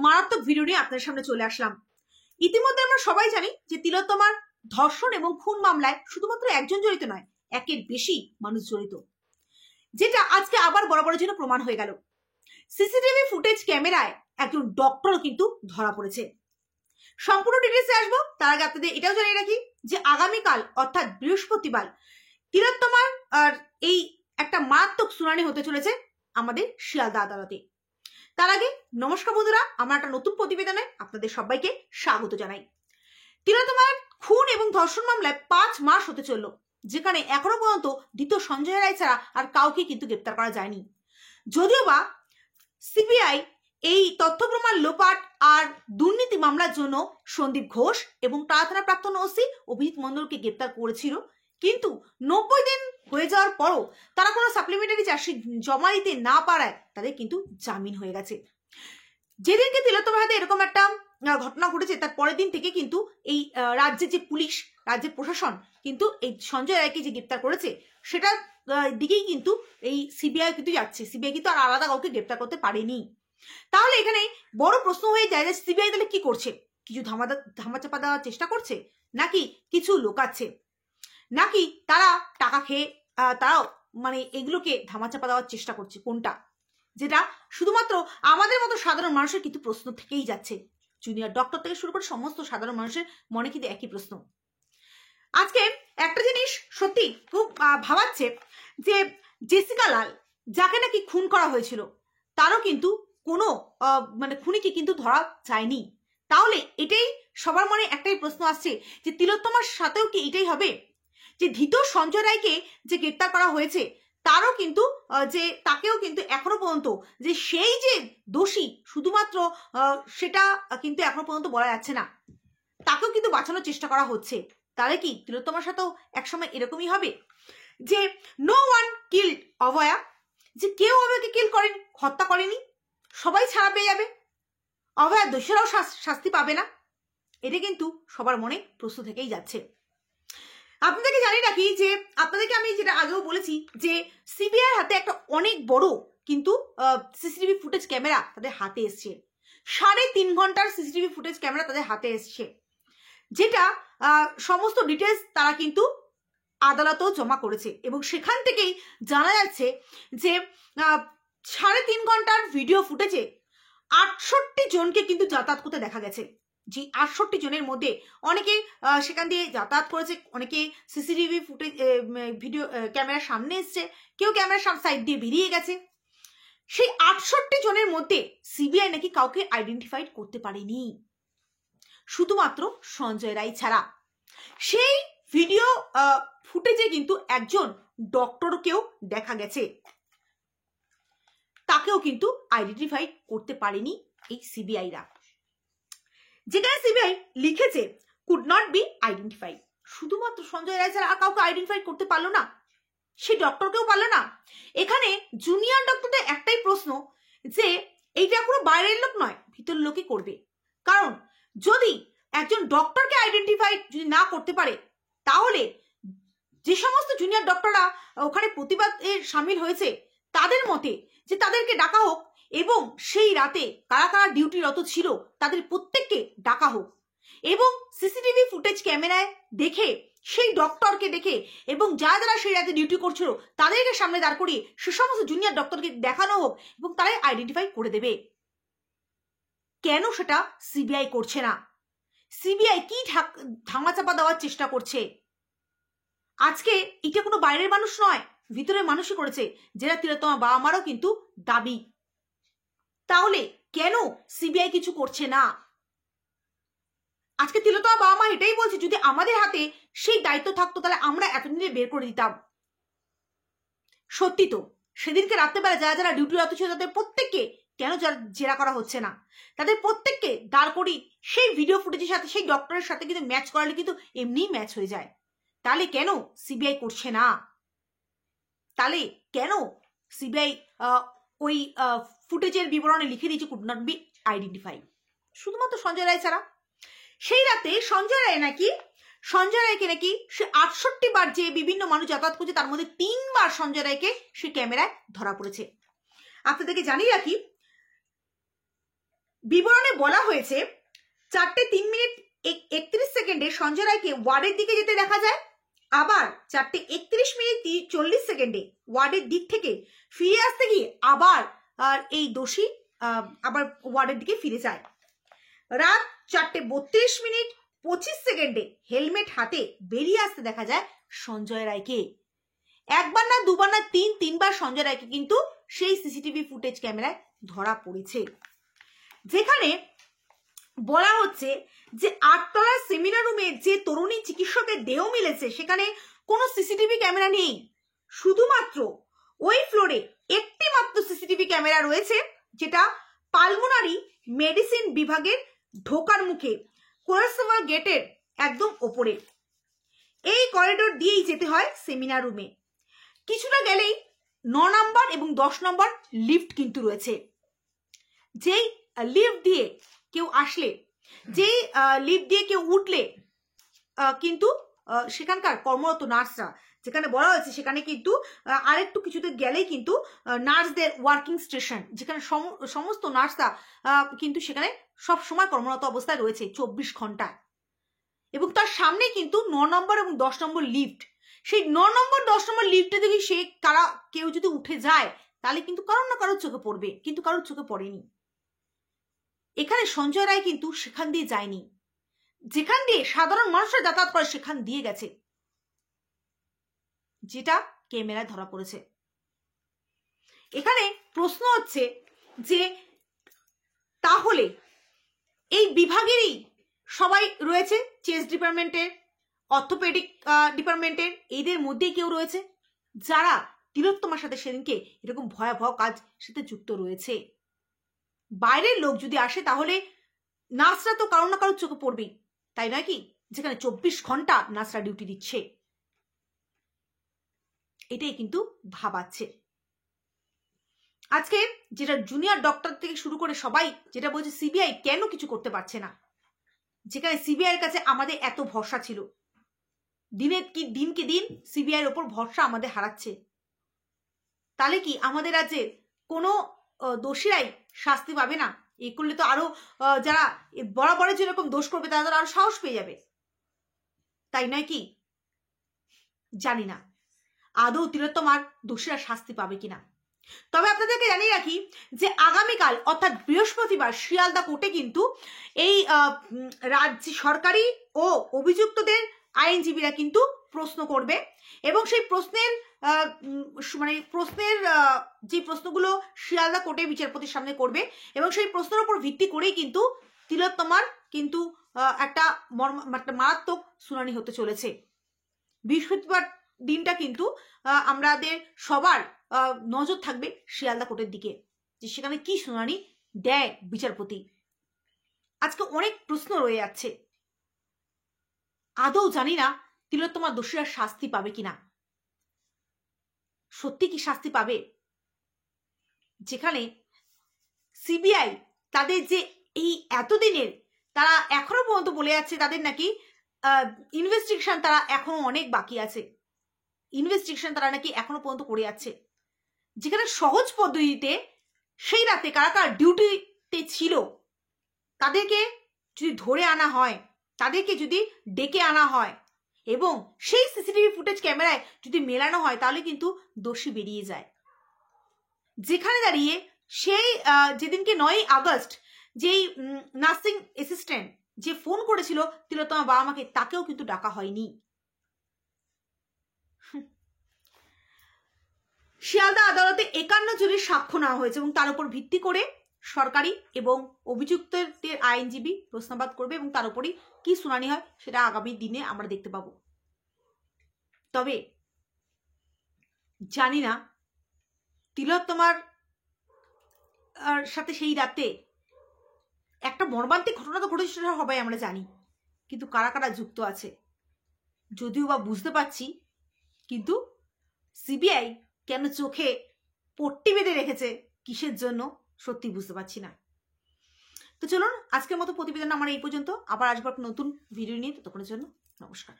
মারাত্মক ভিডিও নিয়ে আপনাদের সামনে চলে আসলাম। ইতিমধ্যে আমরা সবাই জানি যে তিলোত্তমার ধর্ষণ এবং খুন মামলায় শুধুমাত্র একজন জড়িত নয়, একের বেশি মানুষ জড়িত, যেটা আজকে আবার বরাবরের জন্য প্রমাণ হয়ে গেল। সিসিটিভি ফুটেজ ক্যামেরায় একজন ডক্টর কিন্তু ধরা পড়েছে। সম্পূর্ণ ডিটেলসে আসবো, তার আগে আপনাদের এটাও জানিয়ে রাখি যে আগামীকাল অর্থাৎ বৃহস্পতিবার তিলোত্তমার এই একটা মারাত্মক শুনানি হতে চলেছে আমাদের শিয়ালদা আদালতে। তার আগে নমস্কার বন্ধুরা, আমার একটা নতুন প্রতিবেদনে আপনাদের সবাইকে স্বাগত জানাই। তিলোত্তমার খুন এবং ধর্ষণ মামলায় 5 মাস হতে চলল, যেখানে এখনো পর্যন্ত দ্বিতীয় সঞ্জয় রায় ছাড়া আর কাউকে কিন্তু গ্রেপ্তার করা যায়নি। যদিও বা সিবিআই এই তথ্য প্রমাণ লোপাট আর দুর্নীতি মামলার জন্য সন্দীপ ঘোষ এবং টালা থানার প্রাক্তন ওসি অভিজিৎ মণ্ডলকে গ্রেপ্তার করেছিল, কিন্তু 90 দিন হয়ে যাওয়ার পরও তারা কোনো সাপ্লিমেন্টারি চার্জশিট জমা দিতে না পারায় তাদের কিন্তু জামিন হয়ে গেছে। যেদিনকে তিলোত্তমার হাতে এরকম একটা ঘটনা ঘটেছে তার পরের দিন থেকে কিন্তু এই রাজ্যের যে পুলিশ, রাজ্যের প্রশাসন কিন্তু এই সঞ্জয় রায়কে যে গ্রেপ্তার করেছে সেটার দিকেই কিন্তু এই সিবিআই কিন্তু যাচ্ছে। সিবিআই কিন্তু আর আলাদা কাউকে গ্রেপ্তার করতে পারেনি। তাহলে এখানে বড় প্রশ্ন হয়ে যায় যে সিবিআই তাহলে কি করছে? কিছু ধামাচাপা দেওয়ার চেষ্টা করছে, নাকি কিছু লোকাচ্ছে, নাকি তারা টাকা খেয়ে তারাও মানে এগুলোকে ধামাচাপা দেওয়ার চেষ্টা করছে? কোনটা? যেটা শুধুমাত্র আমাদের মতো সাধারণ মানুষের কিন্তু প্রশ্ন থেকেই যাচ্ছে। জুনিয়র ডক্টর থেকে শুরু করে সমস্ত সাধারণ মানুষের মনে কিন্তু একই প্রশ্ন। আজকে একটা জিনিস সত্যি খুব ভাবাচ্ছে যে জেসিকা লাল, যাকে নাকি খুন করা হয়েছিল, তারও কিন্তু কোনো মানে খুনিকে কিন্তু ধরা যায়নি। তাহলে এটাই সবার মনে একটাই প্রশ্ন আসছে যে তিলোত্তমার সাথেও কি এটাই হবে? যে ধৃত সঞ্জয় রায়কে যে গ্রেপ্তার করা হয়েছে তারও কিন্তু যে তাকেও কিন্তু এখনো পর্যন্ত যে সেই যে দোষী শুধুমাত্র সেটা কিন্তু এখনো পর্যন্ত বলা যাচ্ছে না, তাকেও কিন্তু বাঁচানোর চেষ্টা করা হচ্ছে। তাহলে কি তিলোত্তমার সাথেও একসময় এরকমই হবে যে নো ওয়ান কিল্ড অভয়া, যে কেউ অভয়াকে কিল করেনি, হত্যা করেনি, সবাই ছাড়া পেয়ে যাবে, অভয়া দোষীরাও শাস্তি পাবে না? এটা কিন্তু সবার মনে প্রশ্ন থেকেই যাচ্ছে। আপনাদেরকে জানি রাখি যে আপনাদেরকে আমি যেটা আগেও বলেছি যে সিবিআই হাতে একটা অনেক বড় কিন্তু সিসিটিভি ফুটেজ ক্যামেরা তাদের হাতে এসছে। 3.5 ঘন্টার সিসিটিভি ফুটেজ ক্যামেরা তাদের হাতে এসছে, যেটা সমস্ত ডিটেলস তারা কিন্তু আদালতেও জমা করেছে এবং সেখান থেকেই জানা যাচ্ছে যে 3.5 ঘন্টার ভিডিও ফুটেজে 68 জনকে কিন্তু যাতায়াত করতে দেখা গেছে। যে 68 জনের মধ্যে অনেকে সেখান দিয়ে যাতায়াত করেছে, অনেকে সিসিটিভি ফুটেজ ভিডিও ক্যামেরার সামনে এসছে, কেউ ক্যামেরার সাইড দিয়ে বেরিয়ে গেছে। সেই 68 জনের মধ্যে সিবিআই নাকি কাউকে আইডেন্টিফাইড করতে পারেনি, শুধুমাত্র সঞ্জয় রায় ছাড়া। সেই ভিডিও ফুটেজে কিন্তু একজন ডক্টরকেও দেখা গেছে, তাকেও কিন্তু আইডেন্টিফাই করতে পারেনি এই সিবিআইরা। যেখানে সিবিআই লিখেছে কুড নট বি আইডেন্টিফাইড, শুধুমাত্র সঞ্জয় রায় ছাড়া আর কাউকে আইডেন্টিফাই করতে পারলো না, সেই ডক্টরকেও পারলো না। এখানে জুনিয়র ডক্টরদের একটাই প্রশ্ন যে এইটা কোনো বাইরের লোক নয়, ভিতর লোকই করবে। কারণ যদি একজন ডক্টরকে আইডেন্টিফাই যদি না করতে পারে, তাহলে যে সমস্ত জুনিয়র ডক্টররা ওখানে প্রতিবাদে সামিল হয়েছে তাদের মতে যে তাদেরকে ডাকা হোক এবং সেই রাতে কারা কারা ডিউটিরত ছিল তাদের প্রত্যেককে ডাকা হোক এবং সিসিটিভি ফুটেজ ক্যামেরায় দেখে সেই ডক্টরকে দেখে এবং যারা সেই রাতে ডিউটি করছিল তাদেরকে সামনে দাঁড় করিয়ে সে সমস্ত জুনিয়র ডক্টরকে দেখানো হোক এবং তারাই আইডেন্টিফাই করে দেবে। কেন সেটা সিবিআই করছে না? সিবিআই কি ধামাচাপা দেওয়ার চেষ্টা করছে? আজকে এটা কোনো বাইরের মানুষ নয়, ভিতরের মানুষই করেছে, যেটা তিলোত্তমা বাবা মারও কিন্তু দাবি। তাহলে কেন সিবিআই কিছু করছে না? আজকে তিলোত্তমা বাবা মা এটাই বলছে যদি আমাদের হাতে সেই দায়িত্ব থাকতো তাহলে আমরা এতদিনে বের করে দিতাম। সত্যি তো, সেদিনকে রাত্রেবেলা যারা যারা ডিউটিরত ছিল তাদের প্রত্যেককে কেন জেরা করা হচ্ছে না? তাদের প্রত্যেককে দাঁড় করি সেই ভিডিও ফুটেজের সাথে সেই ডক্টরের সাথে কিন্তু ম্যাচ করালে কিন্তু এমনিই ম্যাচ হয়ে যায়। তাহলে কেন সিবিআই করছে না? তাহলে কেন সিবিআই ওই ফুটেজের বিবরণে লিখে দিয়েছে কুড নট বি আইডেন্টিফাই, শুধুমাত্র সঞ্জয় রায় ছাড়া? সেই রাতে সঞ্জয় রায়কে নাকি সে 68 বার যে বিভিন্ন মানুষ যাতায়াত করছে তার মধ্যে 3 বার সঞ্জয় রায়কে সে ক্যামেরায় ধরা পড়েছে। আপনাদেরকে জানিয়ে রাখি বিবরণে বলা হয়েছে 4:03:31 সঞ্জয় রায়কে ওয়ার্ডের দিকে যেতে দেখা যায়, আবার 4:31:40 ওয়ার্ডের দিক থেকে ফিরে আসতে গিয়ে আবার এই দোষী আবার ওয়ার্ডের দিকে ফিরে যায়। রাত 4:32:25 হেলমেট হাতে বেরিয়ে আসতে দেখা যায় সঞ্জয় রায়কে। একবার না দুবার না তিনবার সঞ্জয় রায়কে কিন্তু সেই সিসিটিভি ফুটেজ ক্যামেরায় ধরা পড়েছে, যেখানে বলা হচ্ছে যে 8তলার সেমিনার রুমে যে তরুণী চিকিৎসকের দেহ মিলেছে সেখানে কোনো সিসিটিভি ক্যামেরা নেই। শুধুমাত্র ওই ফ্লোরে একটি মাত্র সিসিটিভি ক্যামেরা রয়েছে, যেটা পালমোনারি মেডিসিন বিভাগের ঢোকার মুখে কোলারসেভার গেটের একদম ওপরে। এই করিডোর দিয়েই যেতে হয় সেমিনার রুমে। কিছুটা গেলেই 9 নম্বর এবং 10 নম্বর লিফট কিন্তু রয়েছে। যেই লিফট দিয়ে কেউ আসলে, যেই লিফট দিয়ে কেউ উঠলে কিন্তু সেখানকার কর্মরত নার্সরা, যেখানে বলা হয়েছে সেখানে কিন্তু আরেকটু কিছুতে গেলেই কিন্তু নার্সদের ওয়ার্কিং স্টেশন, যেখানে সমস্ত নার্সরা কিন্তু সেখানে সব সময় কর্মরত অবস্থায় রয়েছে 24 ঘন্টা, এবং তার সামনে কিন্তু 9 নম্বর এবং 10 নম্বর লিফট। সেই 9 নম্বর 10 নম্বর লিফটে যদি কেউ যদি উঠে যায় তাহলে কিন্তু কারোর না কারোর চোখে পড়বে, কিন্তু কারোর চোখে পড়েনি। এখানে সঞ্জয় রায় কিন্তু সেখান দিয়ে যায়নি, যেখান দিয়ে সাধারণ মানুষরা যাতায়াত করে সেখান দিয়ে গেছে, যেটা ক্যামেরায় ধরা পড়েছে। এখানে প্রশ্ন হচ্ছে যে তাহলে এই বিভাগেরই সবাই রয়েছে, চেস্ট ডিপার্টমেন্টের, অর্থোপেডিক ডিপার্টমেন্টের, এদের মধ্যেই কেউ রয়েছে যারা তিলোত্তমার সাথে সেদিনকে এরকম ভয়াবহ কাজ সাথে যুক্ত রয়েছে। বাইরের লোক যদি আসে তাহলে নার্সরা তো কারো না কারোর চোখে পড়বেই, তাই নয় কি? যেখানে 24 ঘন্টা নার্সরা ডিউটি দিচ্ছে, এটাই কিন্তু ভাবাচ্ছে। আজকে যেটা জুনিয়র ডক্টর থেকে শুরু করে সবাই যেটা বলছে সিবিআই কেন কিছু করতে পারছে না, যেখানে সিবিআই এর কাছে আমাদের এত ভরসা ছিল, দিনকে দিন সিবিআই এর ওপর ভরসা আমাদের হারাচ্ছে। তাহলে কি আমাদের রাজ্যে কোনো দোষীরাই শাস্তি পাবে না? এই করলে তো আরো যারা বরাবরের যেরকম দোষ করবে তারা আরো সাহস পেয়ে যাবে, তাই নয় কি? জানি না আদৌ তিলোত্তমার দোষীরা শাস্তি পাবে কিনা। তবে আপনাদেরকে জানিয়ে রাখি যে আগামীকাল অর্থাৎ বৃহস্পতিবার শিয়ালদা কোর্টে কিন্তু এই রাজ্য সরকারি ও অভিযুক্তদের আইনজীবীরা কিন্তু প্রশ্ন করবে, এবং সেই প্রশ্নের যে প্রশ্নগুলো শিয়ালদা কোর্টে বিচারপতির সামনে করবে, এবং সেই প্রশ্নের উপর ভিত্তি করেই কিন্তু তিলোত্তমার কিন্তু একটা মারাত্মক শুনানি হতে চলেছে। বৃহস্পতিবার দিনটা কিন্তু আমাদের সবার নজর থাকবে শিয়ালদা কোর্টের দিকে, যে সেখানে কি শুনানি দেয় বিচারপতি। আজকে অনেক প্রশ্ন রয়ে যাচ্ছে, আদৌ জানি না তিলোত্তমার দোষীরা শাস্তি পাবে কিনা। সত্যি কি শাস্তি পাবে? যেখানে সিবিআই তাদের যে এই এতদিনের, তারা এখনো পর্যন্ত বলে যাচ্ছে তাদের নাকি ইনভেস্টিগেশন তারা এখনো অনেক বাকি আছে, ইনভেস্টিগেশন তারা নাকি এখনো পর্যন্ত করে যাচ্ছে, যেখানে সহজ পদ্ধতিতে সেই রাতে কারা কারা ডিউটিতে ছিল তাদেরকে যদি ধরে আনা হয়, তাদেরকে যদি ডেকে আনা হয় এবং সেই সিসিটিভি ফুটেজ ক্যামেরায় যদি মেলানো হয় তাহলে কিন্তু দোষী বেরিয়ে যায়। যেখানে দাঁড়িয়ে সেই যেদিনকে 9ই আগস্ট যেই নার্সিং অ্যাসিস্ট্যান্ট যে ফোন করেছিল তিলোত্তমা বাবা মাকে, তাকেও কিন্তু ডাকা হয়নি। শিয়ালদা আদালতে 51 জনের সাক্ষ্য নেওয়া হয়েছে এবং তার উপর ভিত্তি করে সরকারি এবং অভিযুক্তদের আইনজীবী প্রশ্নবাদ করবে, এবং তার উপরই কি শুনানি হয় সেটা আগামী দিনে আমরা দেখতে পাবো। তবে জানি না তিলোত্তমার সাথে সেই রাতে একটা মর্মান্তিক ঘটনা তো ঘটেছে, সেটা সবাই আমরা জানি, কিন্তু কারা কারা যুক্ত আছে যদিও বা বুঝতে পারছি, কিন্তু সিবিআই কেন চোখে পট্টি বেঁধে রেখেছে কিসের জন্য সত্যি বুঝতে পারছি না। তো চলুন আজকের মতো প্রতিবেদন আমার এই পর্যন্ত, আবার আসবো নতুন ভিডিও নিয়ে, ততক্ষণের জন্য নমস্কার।